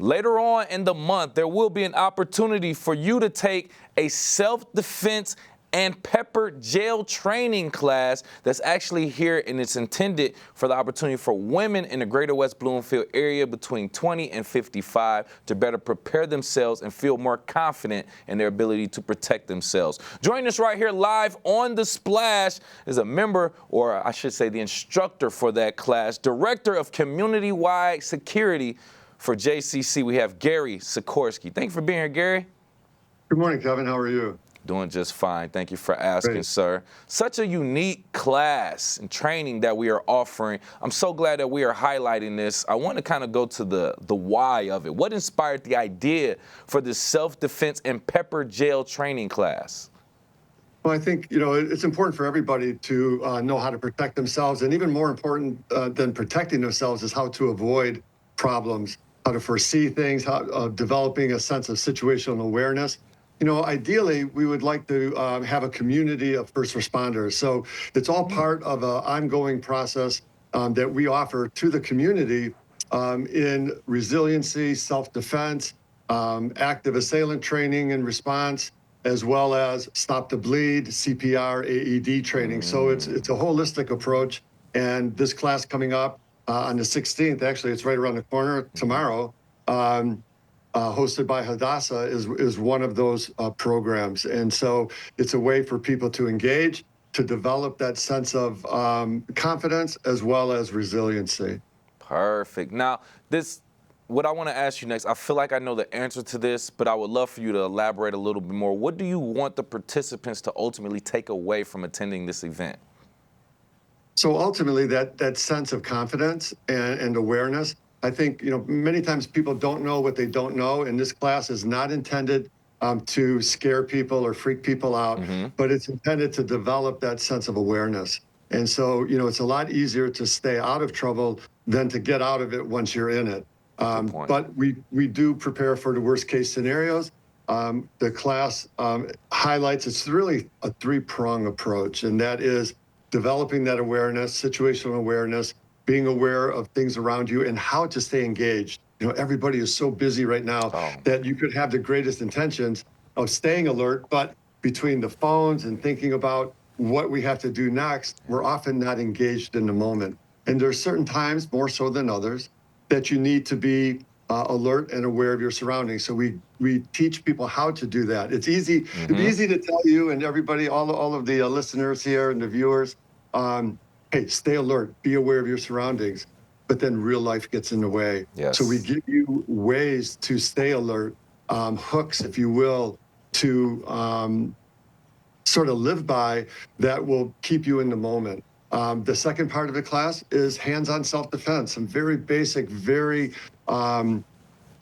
Later on in the month, there will be an opportunity for you to take a self-defense and pepper gel training class that's actually here, and it's intended for the opportunity for women in the greater West Bloomfield area between 20 and 55 to better prepare themselves and feel more confident in their ability to protect themselves. Joining us right here live on The Splash is a member, or I should say the instructor for that class, Director of CommunityWide Security for JCC. We have Gary Sikorski. Thank you for being here, Gary. Good morning, Kevin. How are you? Doing just fine. Thank you for asking, Great. sir. Such a unique class and training that we are offering. I'm so glad that we are highlighting this. I want to kind of go to the why of it. What inspired the idea for this self-defense and pepper gel training class? Well, I think, it's important for everybody to know how to protect themselves. And even more important than protecting themselves is how to avoid problems, how to foresee things, how developing a sense of situational awareness. Ideally, we would like to have a community of first responders. So it's all part of an ongoing process that we offer to the community in resiliency, self-defense, active assailant training and response, as well as stop the bleed, CPR, AED training. So it's a holistic approach. And this class coming up on the 16th, actually, it's right around the corner tomorrow, hosted by Hadassah, is one of those programs. And so it's a way for people to engage, to develop that sense of confidence as well as resiliency. Perfect. Now, what I want to ask you next, I feel like I know the answer to this, but I would love for you to elaborate a little bit more. What do you want the participants to ultimately take away from attending this event? So ultimately, that sense of confidence and awareness. I think, many times people don't know what they don't know, and this class is not intended to scare people or freak people out, but it's intended to develop that sense of awareness. And so, it's a lot easier to stay out of trouble than to get out of it once you're in it. But we do prepare for the worst case scenarios. The class highlights, it's really a three-prong approach, and that is developing that awareness, situational awareness, being aware of things around you and how to stay engaged. Everybody is so busy right now that you could have the greatest intentions of staying alert, but between the phones and thinking about what we have to do next, we're often not engaged in the moment. And there's certain times, more so than others, that you need to be alert and aware of your surroundings. So we teach people how to do that. It's easy. It'd be easy to tell you and everybody, all of the listeners here and the viewers, hey, stay alert, be aware of your surroundings, but then real life gets in the way. Yes. So we give you ways to stay alert, hooks, if you will, to sort of live by that will keep you in the moment. The second part of the class is hands-on self-defense, some very basic, very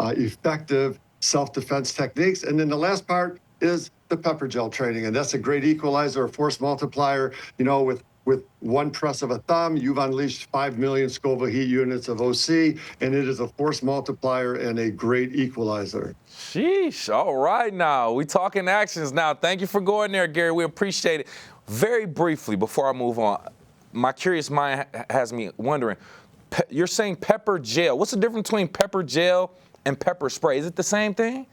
effective self-defense techniques. And then the last part is the pepper gel training, and that's a great equalizer, a force multiplier, with one press of a thumb, you've unleashed 5 million Scoville heat units of OC, and it is a force multiplier and a great equalizer. Sheesh. All right now. We talking actions now. Thank you for going there, Gary. We appreciate it. Very briefly, before I move on, my curious mind has me wondering, you're saying pepper gel. What's the difference between pepper gel and pepper spray? Is it the same thing?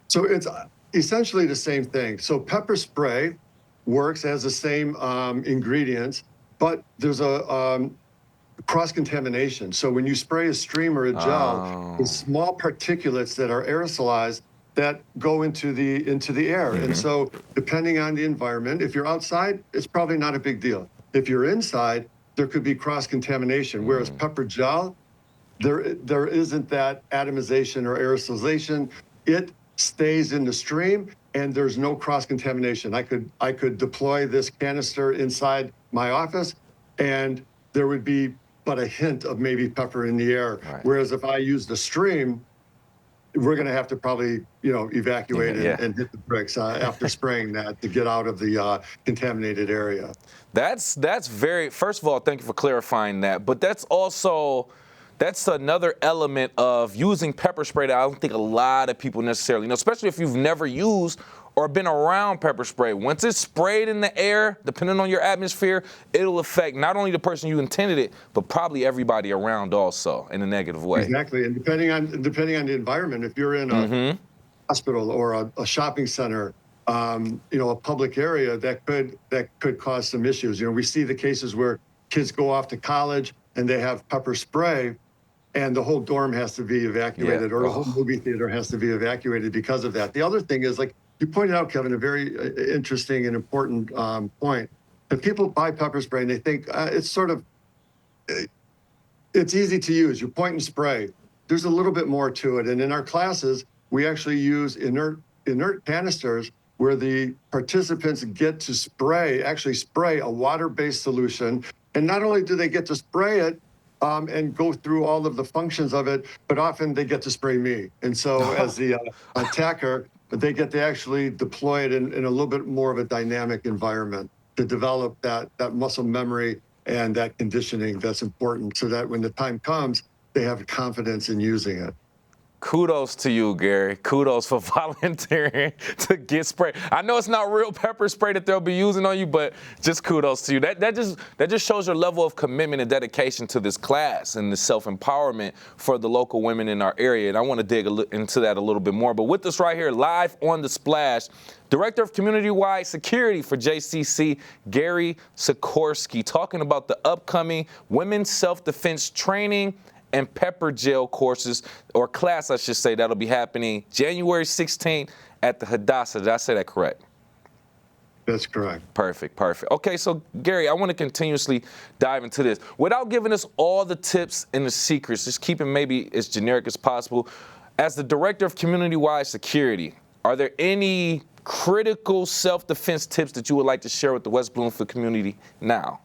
So it's essentially the same thing. So pepper spray works as the same ingredients, but there's a cross-contamination. So when you spray a stream or a gel, the small particulates that are aerosolized that go into the air. And so depending on the environment, if you're outside, it's probably not a big deal. If you're inside, there could be cross-contamination, whereas pepper gel, there isn't that atomization or aerosolization. It stays in the stream, and there's no cross-contamination. I could deploy this canister inside my office, and there would be but a hint of maybe pepper in the air. Right. Whereas if I use the stream, we're going to have to probably, evacuate and hit the bricks after spraying that to get out of the contaminated area. That's very, first of all, thank you for clarifying that. But that's another element of using pepper spray that I don't think a lot of people necessarily know, especially if you've never used or been around pepper spray. Once it's sprayed in the air, depending on your atmosphere, it'll affect not only the person you intended it, but probably everybody around also in a negative way. Exactly, and depending on the environment, if you're in a hospital or a shopping center, a public area, that could cause some issues. We see the cases where kids go off to college and they have pepper spray, and the whole dorm has to be evacuated, or the whole movie theater has to be evacuated because of that. The other thing is, like you pointed out, Kevin, a very interesting and important point. That people buy pepper spray and they think it's easy to use. You point and spray. There's a little bit more to it. And in our classes, we actually use inert canisters where the participants get to actually spray a water-based solution. And not only do they get to spray it, and go through all of the functions of it, but often they get to spray me. And so as the attacker, they get to actually deploy it in a little bit more of a dynamic environment to develop that muscle memory and that conditioning that's important, so that when the time comes, they have confidence in using it. Kudos to you, Gary. Kudos for volunteering to get sprayed. I know it's not real pepper spray that they'll be using on you, but just kudos to you. That just shows your level of commitment and dedication to this class and the self-empowerment for the local women in our area. And I want to dig into that a little bit more. But with us right here, live on the Splash, Director of Community-Wide Security for JCC, Gary Sikorski, talking about the upcoming Women's Self-Defense Training and Pepper Gel courses, or class, I should say, that'll be happening January 16th at the Hadassah. Did I say that correct? That's correct. Perfect. Okay, so Gary, I want to continuously dive into this. Without giving us all the tips and the secrets, just keep it maybe as generic as possible. As the Director of Community-Wide Security, are there any critical self-defense tips that you would like to share with the West Bloomfield community now?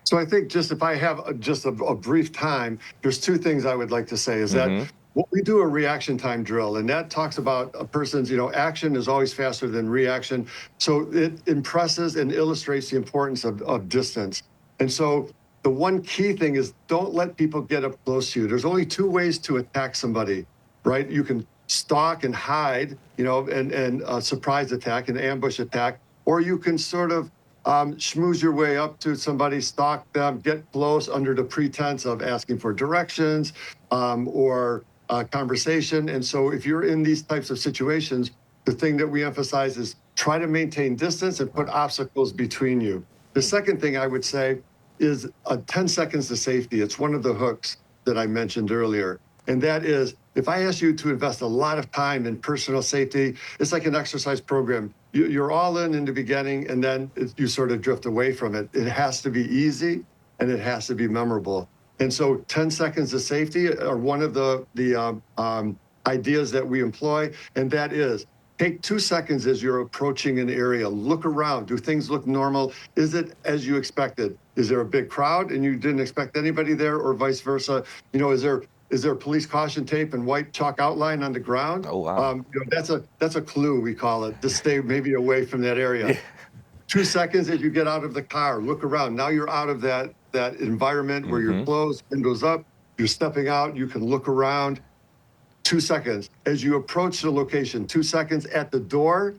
So I think just if I have just a brief time, there's two things I would like to say is that what we do a reaction time drill, and that talks about a person's, action is always faster than reaction. So it impresses and illustrates the importance of distance. And so the one key thing is don't let people get up close to you. There's only two ways to attack somebody, right? You can stalk and hide, and surprise attack, an ambush attack, or you can sort of schmooze your way up to somebody, stalk them, get close under the pretense of asking for directions or conversation. And so if you're in these types of situations, the thing that we emphasize is try to maintain distance and put obstacles between you. The second thing I would say is 10 seconds to safety. It's one of the hooks that I mentioned earlier. And that is, if I ask you to invest a lot of time in personal safety, it's like an exercise program. You're all in the beginning, and then you sort of drift away from it. It has to be easy, and it has to be memorable. And so 10 seconds of safety are one of the ideas that we employ, and that is, take 2 seconds as you're approaching an area. Look around. Do things look normal? Is it as you expected? Is there a big crowd, and you didn't expect anybody there, or vice versa? Is there police caution tape and white chalk outline on the ground? Oh, wow. That's a clue, we call it, to stay maybe away from that area. Yeah. 2 seconds as you get out of the car, look around. Now you're out of that environment where you're closed, windows up, you're stepping out, you can look around. 2 seconds as you approach the location. 2 seconds at the door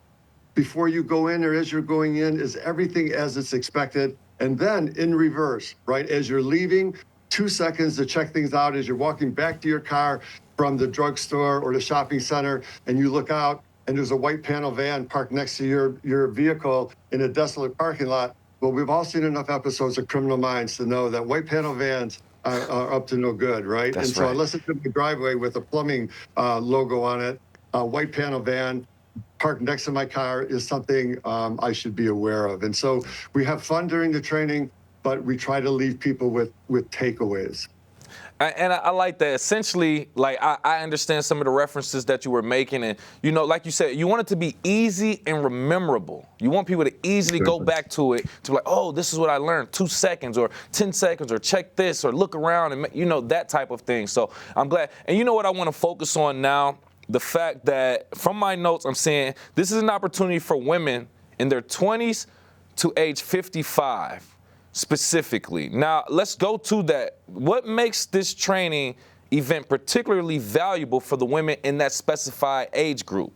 before you go in, or as you're going in, is everything as it's expected. And then in reverse, right, as you're leaving, 2 seconds to check things out as you're walking back to your car from the drugstore or the shopping center, and you look out and there's a white panel van parked next to your vehicle in a desolate parking lot. Well, we've all seen enough episodes of Criminal Minds to know that white panel vans are up to no good, right? That's and so right. Unless it's in the driveway with a plumbing logo on it, a white panel van parked next to my car is something I should be aware of. And so we have fun during the training, but we try to leave people with takeaways. And I like that. Essentially, like I understand some of the references that you were making, and like you said, you want it to be easy and memorable. You want people to easily go back to it, to be like, oh, this is what I learned, 2 seconds or 10 seconds, or check this, or look around, and that type of thing. So I'm glad. And you know what I want to focus on now? The fact that from my notes, I'm saying this is an opportunity for women in their 20s to age 55. Specifically. Now, let's go to that. What makes this training event particularly valuable for the women in that specified age group?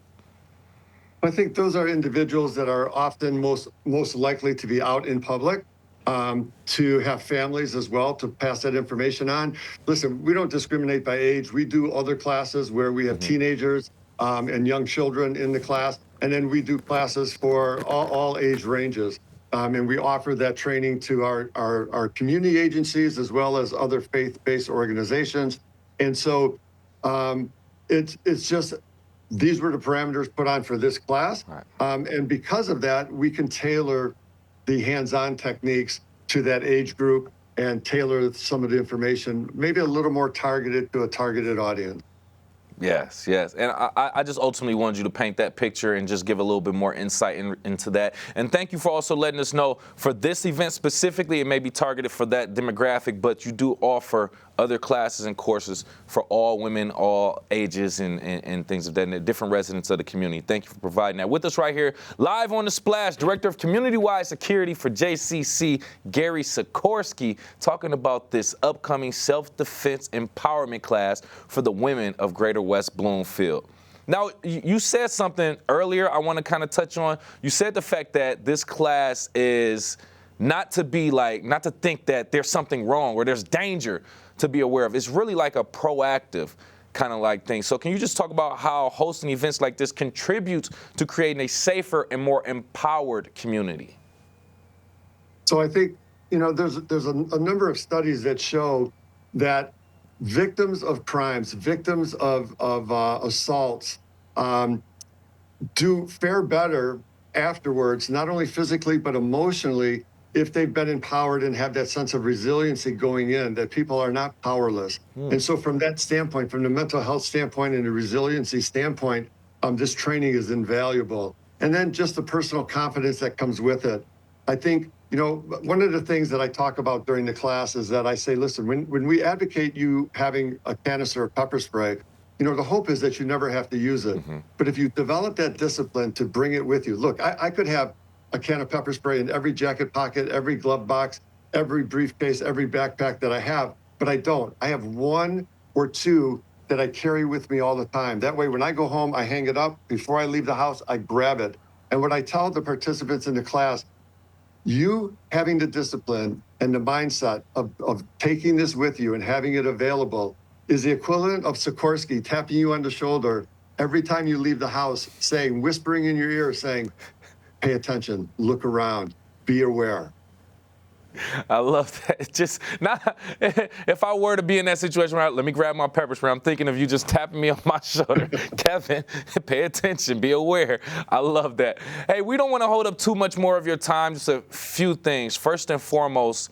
I think those are individuals that are often most likely to be out in public, to have families as well, to pass that information on. Listen, we don't discriminate by age. We do other classes where we have teenagers and young children in the class, and then we do classes for all age ranges. And we offer that training to our community agencies as well as other faith-based organizations. And so it's just, these were the parameters put on for this class. Right. And because of that, we can tailor the hands-on techniques to that age group and tailor some of the information, maybe a little more targeted to a targeted audience. Yes, yes. And I just ultimately wanted you to paint that picture and just give a little bit more insight into that. And thank you for also letting us know for this event specifically, it may be targeted for that demographic, but you do offer other classes and courses for all women, all ages, and things of that, and different residents of the community. Thank you for providing that. With us right here, live on the Splash, Director of CommunityWide Security for JCC, Gary Sikorski, talking about this upcoming self-defense empowerment class for the women of Greater West Bloomfield. Now, you said something earlier I want to kind of touch on. You said the fact that this class is not to think that there's something wrong or there's danger to be aware of. It's really like a proactive kind of like thing. So can you just talk about how hosting events like this contributes to creating a safer and more empowered community? So I think, there's a number of studies that show that victims of crimes, victims of assaults, do fare better afterwards, not only physically, but emotionally, if they've been empowered and have that sense of resiliency going in, that people are not powerless. And so from that standpoint, from the mental health standpoint and the resiliency standpoint, this training is invaluable. And then just the personal confidence that comes with it. I think, one of the things that I talk about during the class is that I say, listen, when we advocate you having a canister of pepper spray, the hope is that you never have to use it. But if you develop that discipline to bring it with you, look, I could have a can of pepper spray in every jacket pocket, every glove box, every briefcase, every backpack that I have, but I don't. I have one or two that I carry with me all the time. That way, when I go home, I hang it up. Before I leave the house, I grab it. And what I tell the participants in the class, you having the discipline and the mindset of taking this with you and having it available is the equivalent of Sikorski tapping you on the shoulder every time you leave the house, whispering in your ear, saying, pay attention, look around, be aware. I love that. Just not, if I were to be in that situation, let me grab my pepper spray. I'm thinking of you just tapping me on my shoulder. Kevin, pay attention, be aware. I love that. Hey, we don't want to hold up too much more of your time. Just a few things. First and foremost,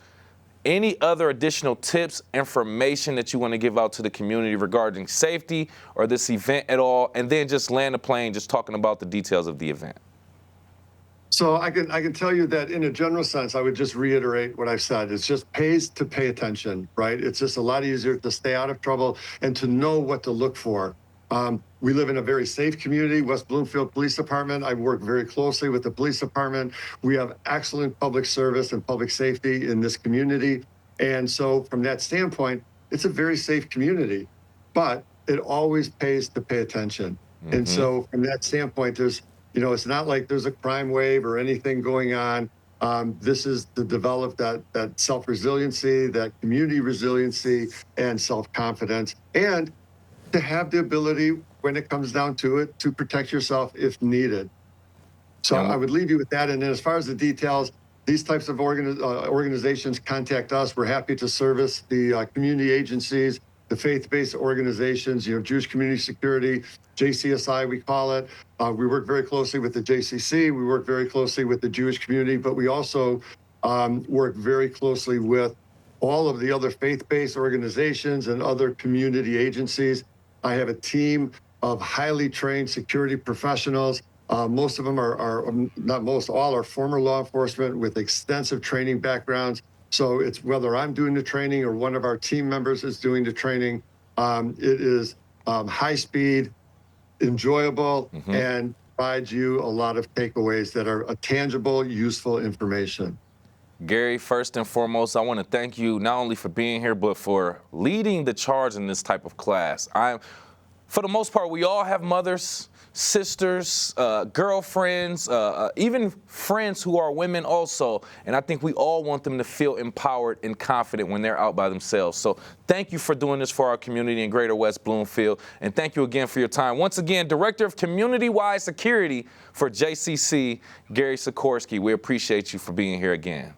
any other additional tips, information that you want to give out to the community regarding safety or this event at all, and then just land the plane, just talking about the details of the event. So I can tell you that in a general sense, I would just reiterate what I've said. It's just pays to pay attention, right? It's just a lot easier to stay out of trouble and to know what to look for. We live in a very safe community, West Bloomfield Police Department. I work very closely with the police department. We have excellent public service and public safety in this community. And so from that standpoint, it's a very safe community, but it always pays to pay attention. And so from that standpoint, there's, it's not like there's a crime wave or anything going on. This is to develop that self-resiliency, that community resiliency, and self-confidence, and to have the ability, when it comes down to it, to protect yourself if needed. So I would leave you with that. And then as far as the details, these types of organizations contact us. We're happy to service the community agencies, the faith-based organizations, Jewish Community Security, JCSI, we call it. We work very closely with the JCC. We work very closely with the Jewish community, but we also work very closely with all of the other faith-based organizazations and other community agencies. I have a team of highly trained security professionals. Most of them are not most, all are former law enforcement with extensive training backgrounds. So it's whether I'm doing the training or one of our team members is doing the training. It is high speed, enjoyable, and provides you a lot of takeaways that are a tangible, useful information. Gary, first and foremost, I want to thank you not only for being here, but for leading the charge in this type of class. for the most part, we all have mothers, sisters, girlfriends, even friends who are women also. And I think we all want them to feel empowered and confident when they're out by themselves. So thank you for doing this for our community in Greater West Bloomfield. And thank you again for your time. Once again, Director of CommunityWide Security for JCC, Gary Sikorski. We appreciate you for being here again.